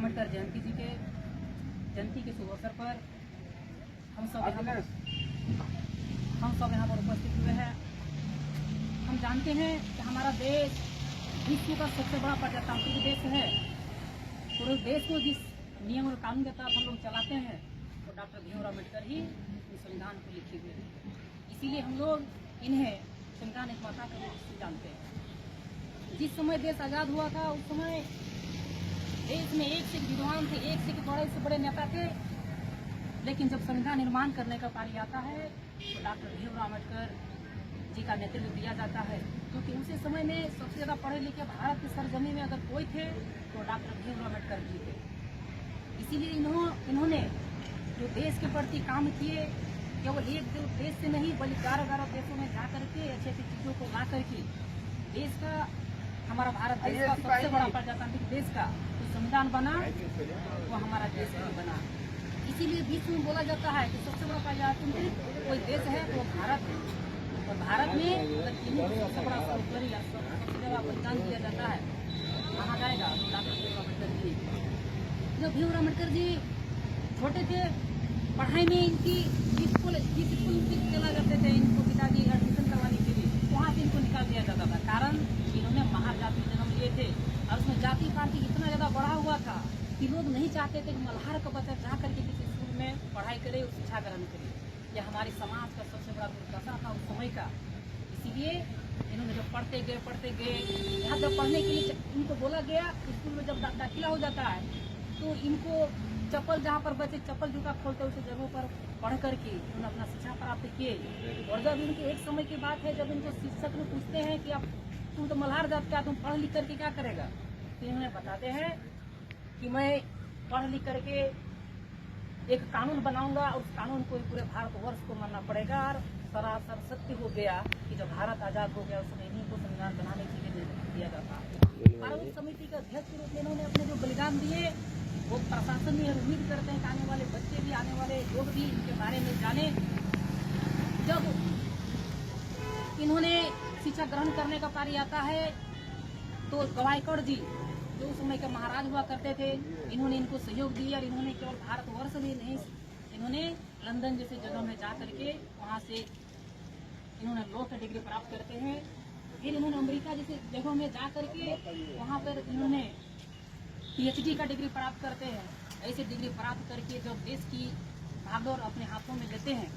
अम्बेडकर जयंती के शुभ अवसर पर हम सब यहाँ पर उपस्थित हुए हैं। हम जानते हैं कि हमारा देश विश्व का सबसे बड़ा प्रजातांत्रिक देश है। पूरे देश को जिस नियम और कानून के तहत हम लोग चलाते हैं तो डॉक्टर भीमराव अम्बेडकर ही इस संविधान को लिखे हुए हैं। इसीलिए हम लोग इन्हें संविधान निर्माता के रूप से जानते हैं। जिस समय देश आज़ाद हुआ था उस समय देश में एक से एक विद्वान थे, एक से बड़े बड़े नेता थे, लेकिन जब संविधान निर्माण करने का पारी आता है तो डॉक्टर भीमराव अम्बेडकर जी का नेतृत्व दिया जाता है, क्योंकि उसी समय में सबसे ज़्यादा पढ़े लिखे भारत की सरजमी में अगर कोई थे तो डॉक्टर भीमराव अम्बेडकर जी थे। इसीलिए इन्होंने जो देश के प्रति काम किए, केवल एक देश से नहीं बल्कि 11 देशों में जा करके अच्छी अच्छी चीज़ों को ला करके देश का, हमारा भारत देश का सबसे बड़ा प्रजातांत्रिक देश का जो संविधान बना वो हमारा देश भी बना। इसीलिए बीच में बोला जाता है कि सबसे बड़ा प्रजातांत्रिक कोई देश है तो भारत है, और भारत में सबसे बड़ा सर्वोपरि या सबसे ज़्यादा बलिदान दिया जाता है कहा जाएगा तो डॉक्टर भीमराव अम्बेडकर जी। जब भीमराव अम्बेडकर जी छोटे थे, पढ़ाई में इनकी स्कूल चला करते थे, इनको पिताजी एडमिशन करवाने के लिए वहाँ से इनको निकाल दिया जाता था। कारण इन्होंने महार जाति में जन्म लिए थे और उसमें जाति पाति इतना ज़्यादा बढ़ा हुआ था कि लोग नहीं चाहते थे कि मल्हार का बच्चा जा करके किसी स्कूल में पढ़ाई करे और शिक्षा ग्रहण करे। यह हमारे समाज का सबसे बड़ा दुर्दशा था उस समय का। इसीलिए इन्होंने जब पढ़ते गए यहाँ जब पढ़ने के लिए इनको बोला गया, स्कूल में जब दाखिला हो जाता है तो इनको चप्पल, जहाँ पर बच्चे चप्पल जूता खोलते उस जगहों पर पढ़ करके उन्होंने अपना शिक्षा प्राप्त किए। और जब इनके एक समय की बात है जब इनको शिक्षक लोग पूछते हैं कि अब तुम तो मल्हार जात का, तुम पढ़ लिख करके क्या करेगा, तो इन्होंने बताते हैं कि मैं पढ़ लिख करके एक कानून बनाऊंगा और उस कानून को पूरे भारतवर्ष को मानना पड़ेगा। और सरासर सत्य हो गया कि जब भारत आज़ाद हो गया उस समय इन्हीं को संविधान बनाने के लिए निर्देश दिया जाता है। पार्वती समिति के अध्यक्ष के रूप में इन्होंने अपने जो बलिदान दिए वो प्रशासन में उम्मीद करते हैं कि आने वाले बच्चे भी, आने वाले लोग भी इनके बारे में जाने। जब इन्होंने शिक्षा ग्रहण करने का पारी आता है तो गायकवाड़ जी जो उस समय के महाराज हुआ करते थे, इन्होंने इनको सहयोग दिया और इन्होंने केवल भारतवर्ष में नहीं, इन्होंने लंदन जैसे जगह में जा करके वहाँ से इन्होंने लॉ की डिग्री प्राप्त करते हैं। फिर इन्होंने अमेरिका जैसे जगहों में जा करके वहाँ पर इन्होंने PhD का डिग्री प्राप्त करते हैं। ऐसे डिग्री प्राप्त करके जब देश की भागदौड़ अपने हाथों में लेते हैं